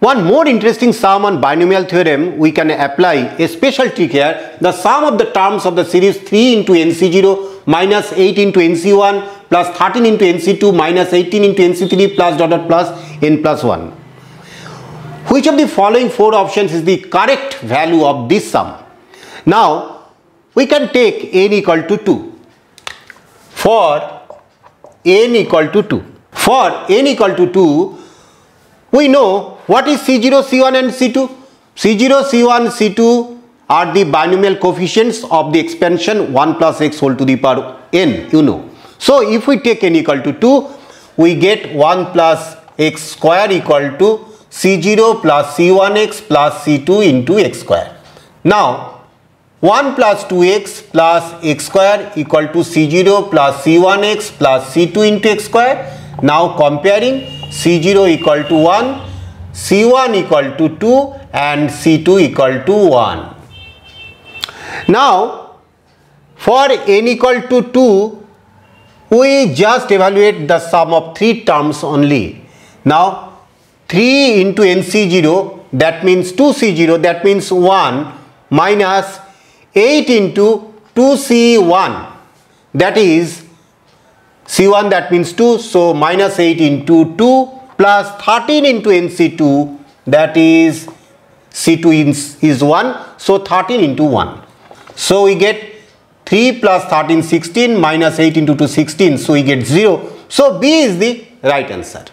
One more interesting sum on binomial theorem, we can apply a special trick here. The sum of the terms of the series 3 into NC0 minus 8 into NC1 plus 13 into NC2 minus 18 into NC3 plus dot dot plus n plus 1. Which of the following four options is the correct value of this sum? Now, we can take n equal to 2. For n equal to 2. For n equal to 2, we know what is C0, C1 and C2. C0, C1, C2 are the binomial coefficients of the expansion 1 plus x whole to the power n, you know. So, if we take n equal to 2, we get 1 plus x square equal to C0 plus C1x plus C2 into x square. Now, 1 plus 2x plus x square equal to C0 plus C1x plus C2 into x square. Now, comparing C0 equal to 1, C1 equal to 2 and C2 equal to 1. Now, for n equal to 2, we just evaluate the sum of 3 terms only. Now, 3 into NC0, that means 2C0, that means 1, minus 8 into 2C1, that is C1, that means 2, so minus 8 into 2 plus 13 into NC2, that is C2 is 1, so 13 into 1. So we get 3 plus 13 16 minus 8 into 2 16, so we get 0. So B is the right answer.